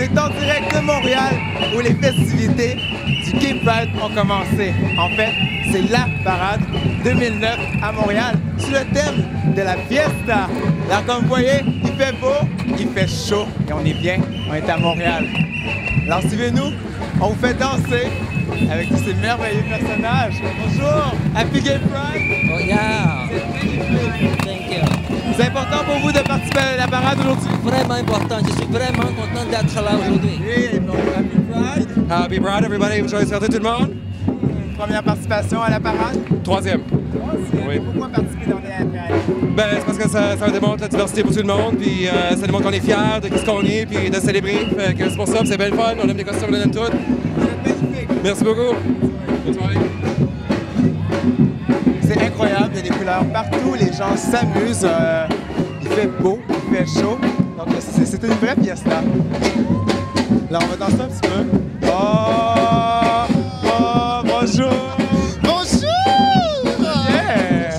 est en direct de Montréal où les festivités du Gay Pride ont commencé. En fait, c'est la parade 2009 à Montréal sous le thème de la fiesta. Alors comme vous voyez, il fait beau, il fait chaud et on est bien, on est à Montréal. Alors suivez-nous, on vous fait danser avec tous ces merveilleux personnages. Bonjour, Happy Gay Pride. Oh yeah! C'est magnifique. Thank you. C'est important pour vous de participer à la parade aujourd'hui? Vraiment important. Je suis vraiment content d'être là aujourd'hui. Et bon, Happy Pride. Happy Pride, everybody. Joyeux fierté tout le monde. Première participation à la parade? Troisième. Oui. Pourquoi participer dans les Pride? Ben, c'est parce que ça démontre la diversité pour tout le monde, puis ça démontre qu'on est fiers de ce qu'on est, puis de célébrer. Fait que c'est pour ça, puis c'est bien le fun. On aime les costumes, on aime tout. Vous êtes magnifique. Merci beaucoup. Bonne soirée. C'est incroyable, il y a des couleurs partout, les gens s'amusent. Il fait beau, il fait chaud. Donc c'est une vraie fiesta. Là, on va danser un petit peu. Oh, bonjour! Bonjour! Yeah.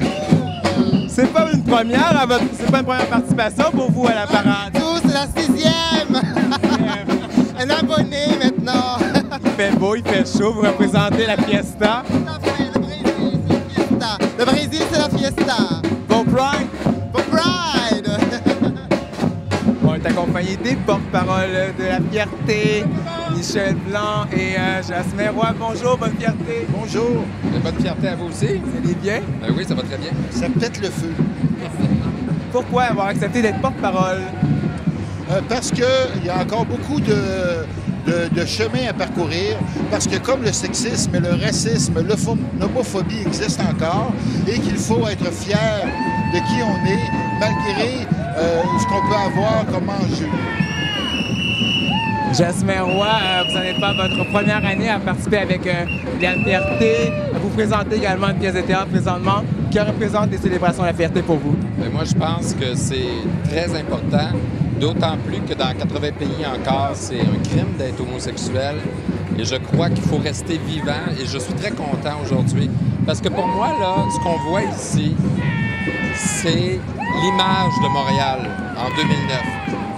C'est pas une première, c'est pas une première participation pour vous à la parade. Tout, c'est la 6e! Un abonné maintenant! Il fait beau, il fait chaud, vous représentez la fiesta. Tout à fait, le Brésil, c'est la fiesta. Le Brésil, c'est la fiesta. Bon Pride! Bon Pride! On est accompagné des porte-paroles de la fierté, Michel Blanc et Jasmin Roy. Bonjour, bonne fierté. Bonjour! Bonne fierté à vous aussi. Vous allez bien? Oui, ça va très bien. Ça pète le feu. Pourquoi avoir accepté d'être porte-parole? Parce qu'il y a encore beaucoup de chemin à parcourir, parce que comme le sexisme, le racisme, l'homophobie existent encore et qu'il faut être fier de qui on est, malgré ce qu'on peut avoir comme enjeu. Jasmin Roy, vous n'en êtes pas votre première année à participer avec la fierté. Vous présentez également une pièce de théâtre présentement qui représente les célébrations de la fierté pour vous. Mais moi, je pense que c'est très important, d'autant plus que dans 80 pays encore, c'est un crime d'être homosexuel. Et je crois qu'il faut rester vivant et je suis très content aujourd'hui. Parce que pour moi, là, ce qu'on voit ici, c'est l'image de Montréal en 2009.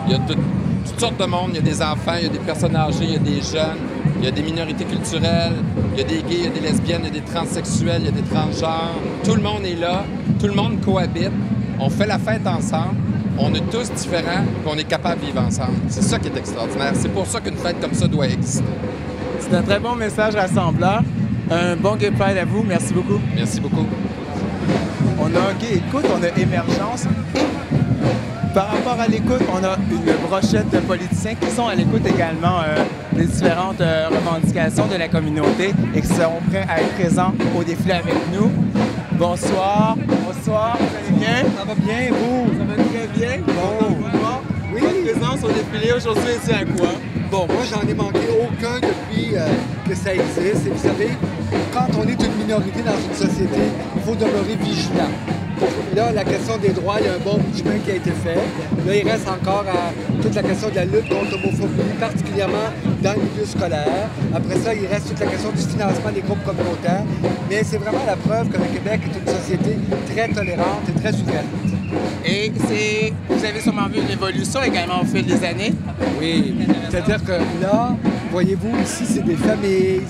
Il y a toutes sortes de monde, il y a des enfants, il y a des personnes âgées, il y a des jeunes, il y a des minorités culturelles, il y a des gays, il y a des lesbiennes, il y a des transsexuels, il y a des transgenres. Tout le monde est là, tout le monde cohabite, on fait la fête ensemble, on est tous différents et on est capable de vivre ensemble. C'est ça qui est extraordinaire. C'est pour ça qu'une fête comme ça doit exister. C'est un très bon message rassembleur. Un bon Gay Pride à vous. Merci beaucoup. Merci beaucoup. On a Gay Écoute, on a Émergence. Par rapport à l'écoute, on a une brochette de politiciens qui sont à l'écoute également des différentes revendications de la communauté et qui seront prêts à être présents au défilé avec nous. Bonsoir. Bonsoir. Vous allez bien? Ça va bien, vous? Ça va très bien. Bon. Oui. Votre présence au défilé aujourd'hui est à quoi? Bon, moi, j'en ai manqué aucun depuis que ça existe. Et vous savez, quand on est une minorité dans une société, il faut demeurer vigilant. Là, la question des droits, il y a un bon bout de chemin qui a été fait. Là, il reste encore toute la question de la lutte contre l'homophobie, particulièrement dans le milieu scolaire. Après ça, il reste toute la question du financement des groupes communautaires. Mais c'est vraiment la preuve que le Québec est une société très tolérante et très ouverte. Et vous avez sûrement vu une évolution également au fil des années. Oui, c'est-à-dire que là, voyez-vous, ici, c'est des familles,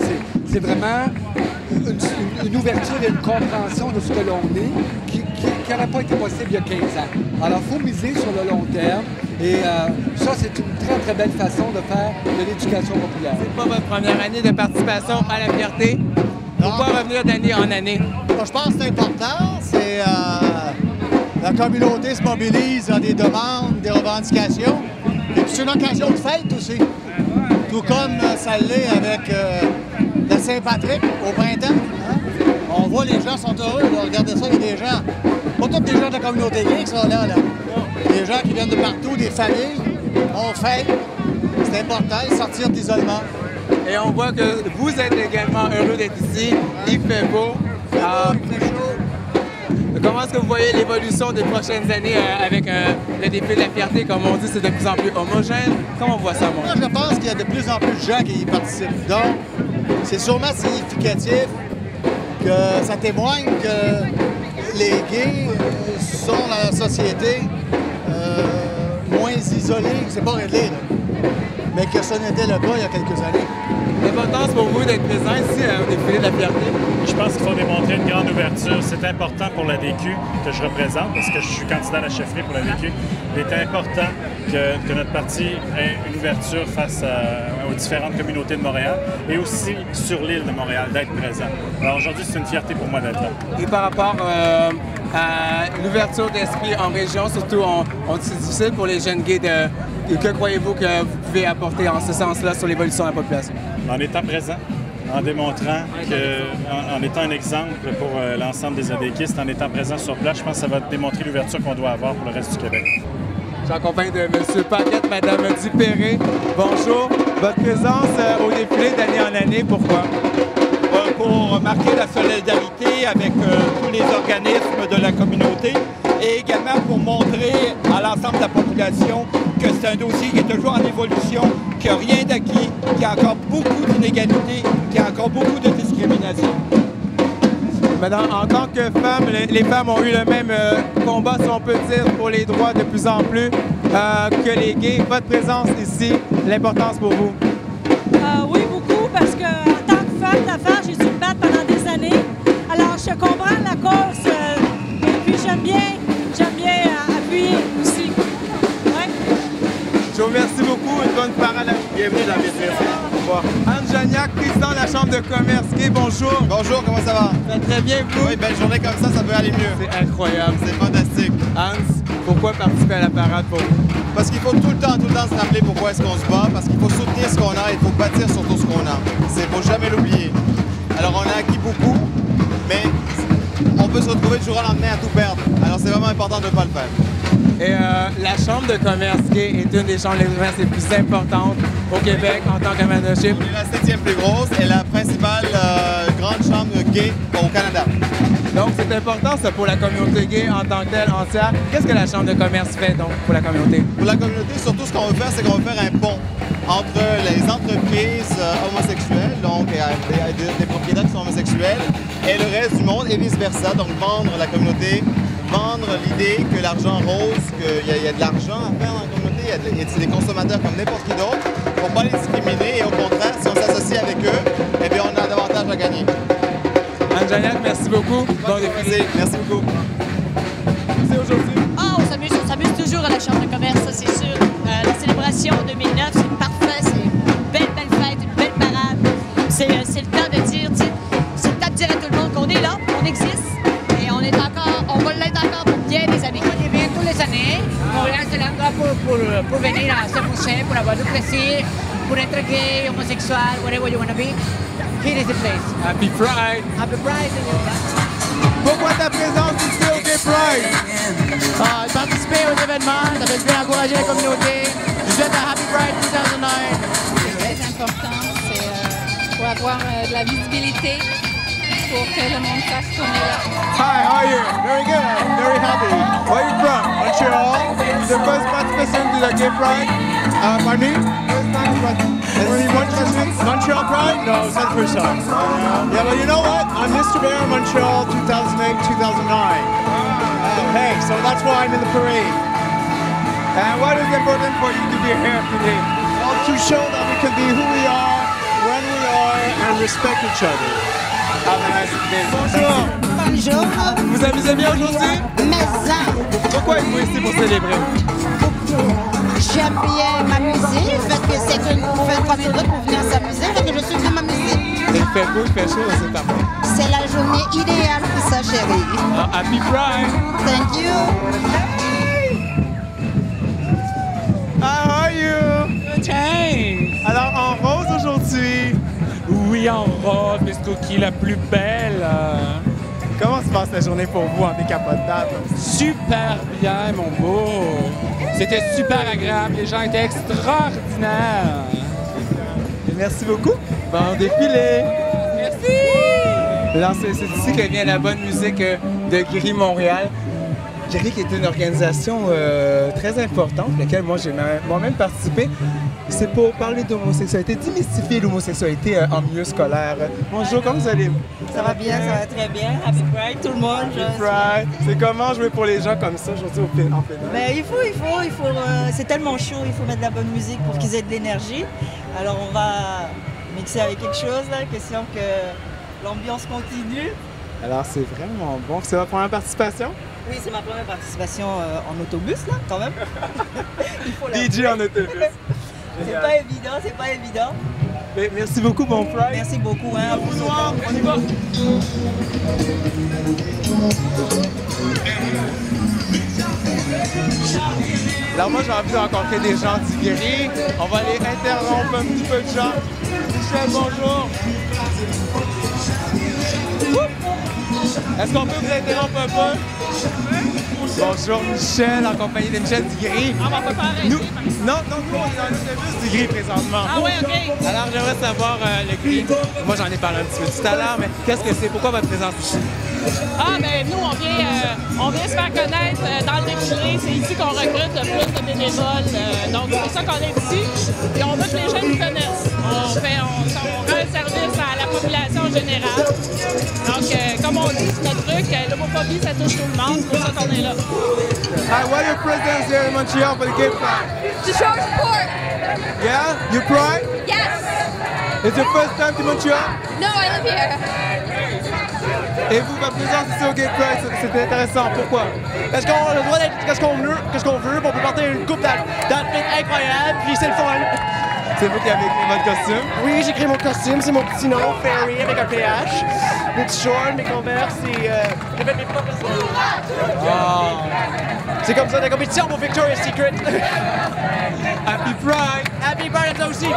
c'est vraiment une ouverture et une compréhension de ce que l'on est qui n'aurait pas été possible il y a 15 ans. Alors, il faut miser sur le long terme et ça, c'est une très, très belle façon de faire de l'éducation populaire. C'est pas votre première année de participation à la fierté? Pourquoi revenir d'année en année? Moi, je pense que c'est important. C'est la communauté se mobilise dans des demandes, des revendications. Et puis c'est une occasion de fête aussi. Tout comme ça l'est avec la Saint-Patrick au printemps. Hein? On voit les gens sont heureux. Là. Regardez ça, il y a des gens. Pas tous des gens de la communauté gay qui sont là. Des gens qui viennent de partout, des familles. On fête. C'est important de sortir de l'isolement. Et on voit que vous êtes également heureux d'être ici. Il fait beau. C'est chaud. Comment est-ce que vous voyez l'évolution des prochaines années avec le défi de la fierté? Comme on dit, c'est de plus en plus homogène. Comment on voit ça, moi? Moi, je pense qu'il y a de plus en plus de gens qui y participent. Donc, c'est sûrement significatif que ça témoigne que les gays sont dans la société moins isolés. C'est pas réglé, là. mais que ça n'était le cas il y a quelques années. L'importance pour vous d'être présent ici au défilé de la fierté? Je pense qu'il faut démontrer une grande ouverture. C'est important pour la DQ que je représente, parce que je suis candidat à la chefferie pour la DQ. Il est important que notre parti ait une ouverture face aux différentes communautés de Montréal et aussi sur l'île de Montréal, d'être présent. Alors aujourd'hui, c'est une fierté pour moi d'être là. Et par rapport à l'ouverture d'esprit en région, surtout, c'est difficile pour les jeunes gays que croyez-vous que vous pouvez apporter en ce sens-là sur l'évolution de la population? En étant présent, en démontrant en étant un exemple pour l'ensemble des ADQistes, en étant présent sur place, je pense que ça va démontrer l'ouverture qu'on doit avoir pour le reste du Québec. J'accompagne de M. Paquette, Mme Dupéré. Bonjour. Votre présence au défilé d'année en année, pourquoi? Pour marquer la solidarité avec tous les organismes de la communauté et également pour montrer à l'ensemble de la population que c'est un dossier qui est toujours en évolution, qu'il n'y a rien d'acquis, qu'il y a encore beaucoup d'inégalités, qu'il y a encore beaucoup de discrimination. Madame, en tant que femme, les femmes ont eu le même combat, si on peut dire, pour les droits de plus en plus que les gays. Votre présence ici, l'importance pour vous? Oui, beaucoup, parce que en tant que femme d'affaires, j'ai dû me battre pendant des années. Alors, je comprends la cause et puis j'aime bien appuyer aussi. Ouais. Je vous remercie beaucoup. Une bonne parade. Bienvenue dans les Merci. Anne Janiac, président de la Chambre de commerce gay, bonjour. Bonjour, comment ça va? Ça va très bien, vous? Oui, belle journée comme ça peut aller mieux. C'est incroyable. C'est fantastique. Hans, pourquoi participer à la parade pour vous? Parce qu'il faut tout le temps se rappeler pourquoi est-ce qu'on se bat, parce qu'il faut soutenir ce qu'on a et il faut bâtir sur tout ce qu'on a. Il ne faut jamais l'oublier. Alors on a acquis beaucoup, mais on peut se retrouver du jour au lendemain à tout perdre. Alors c'est vraiment important de ne pas le faire. Et la Chambre de commerce gay est une des chambres de commerce les plus importantes au Québec en tant que membership. On est la 7e plus grosse et la principale grande chambre gay au Canada. Donc c'est important ça pour la communauté gay en tant que telle entière. Qu'est-ce que la Chambre de commerce fait donc pour la communauté? Pour la communauté, surtout ce qu'on veut faire, c'est qu'on veut faire un pont entre les entreprises homosexuelles, donc des propriétaires qui sont homosexuels, et le reste du monde et vice-versa. Donc vendre la communauté, vendre l'idée que l'argent rose, qu'il y a de l'argent à faire dans la communauté, c'est des consommateurs comme n'importe qui d'autre. Il ne faut pas les discriminer et au contraire, si on s'associe avec eux, eh bien, on a davantage à gagner. Anne Janiac, merci beaucoup. Bon défilé. Merci beaucoup. C'est aujourd'hui. On s'amuse toujours à la Chambre de commerce, ça c'est sûr. La célébration 2009, c'est parfait, c'est une belle fête, une belle parade. C'est le temps de dire, c'est le temps de dire à tout le monde qu'on est là, on existe, et on va l'être encore pour bien des années. On vient tous les années. Montréal, c'est l'endroit pour venir à ce musée, pour avoir du plaisir, pour être gay, homosexuel, whatever you want to be. Here is the place. Happy Pride. Happy Pride. Pourquoi ta présence ici au Gay Pride? Participer aux événements, ça fait bien encourager la communauté. Je souhaite à Happy Pride 2009. C'est très important, c'est pour avoir de la visibilité, pour que le monde sache qu'on est là. Hi, how are you? Very good. Very happy. Where are you from? Montreal. The first participation to the Gay Pride. Pardon me? Montreal Pride? No, it's not the first time. Yeah, but you know what? I'm Mr. Bear in Montreal 2008-2009. Hey, so that's why I'm in the parade. And what is important for you to be here today? Well, to show that we can be who we are, when we are, and respect each other. Have a nice day. Bonjour. Bonjour. Vous amusez bien aujourd'hui? Mais pourquoi êtes-vous ici pour célébrer? J'aime bien m'amuser, fait que c'est une procédure pour venir s'amuser, fait que je suis venue m'amuser. Il fait beau, il fait chaud, c'est parfait. C'est la journée idéale pour ça, chérie. Happy Pride! Thank you! How are you? Good time! Alors, en rose aujourd'hui? Oui, en rose, mais c'est toi qui est la plus belle. Comment se passe la journée pour vous en décapotable? Super bien, mon beau! C'était super agréable, les gens étaient extraordinaires! Merci beaucoup! Bon défilé! Merci! C'est ici que vient la bonne musique de Gris Montréal. Gris qui est une organisation très importante, à laquelle moi j'ai moi-même participé. c'est pour parler d'homosexualité, démystifier l'homosexualité en milieu scolaire. Bonjour, comment vous allez? Ça va bien, ça va très bien. Happy Pride, tout le monde. Happy Pride. C'est comment jouer pour les gens comme ça aujourd'hui en pénal? Ben, il faut. C'est tellement chaud, il faut mettre de la bonne musique pour qu'ils aient de l'énergie. Alors on va mixer avec quelque chose, là, question que l'ambiance continue. Alors c'est vraiment bon. C'est votre première participation? Oui, c'est ma première participation en autobus, là, quand même. Il faut la DJ en autobus. C'est pas évident, c'est pas évident. Mais merci beaucoup, bon Pride. Merci beaucoup, hein. À vous, on y va. Alors moi, j'ai envie de rencontrer des gens d'Iguéry. On va aller interrompre un petit peu de gens. Michel, bonjour. Est-ce qu'on peut vous interrompre un peu? Bonjour Michel, en compagnie de Michel d'Iguéry. On va pas arrêter. Nous on est dans l'autobus d'Iguéry présentement. Ah ouais, OK. Alors j'aimerais savoir le gris. Moi j'en ai parlé un petit peu tout à l'heure, mais qu'est-ce que c'est? Pourquoi votre présence ici? Ah, ben nous, on vient se faire connaître dans le défilé. C'est ici qu'on recrute le plus de bénévoles. Donc, c'est ça qu'on est ici. Et on veut que les jeunes nous connaissent. On rend un service à la population générale. Donc, comme on dit, c'est notre truc. L'homophobie, ça touche tout le monde. C'est pour ça qu'on est là. Hi, why your presence here in Montreal for the Gay Pride? To show support. Yeah? You pride? Yes. It's your first time to Montreal? No, I live here. Et vous, votre présence ici au Gay Pride, c'était intéressant. Pourquoi? Parce qu'on a le droit d'être qu'est-ce qu'on veut, on peut porter une coupe d'outfit incroyable, puis c'est le fun. C'est vous qui avez écrit votre costume? Oui, j'ai créé mon costume, c'est mon petit nom, Fairy, avec un PH. Mes petits shorts, mes Converse, et j'ai fait mes propres... C'est comme ça, la compétition pour Victoria's Secret. Happy Pride! Happy Pride à toi aussi!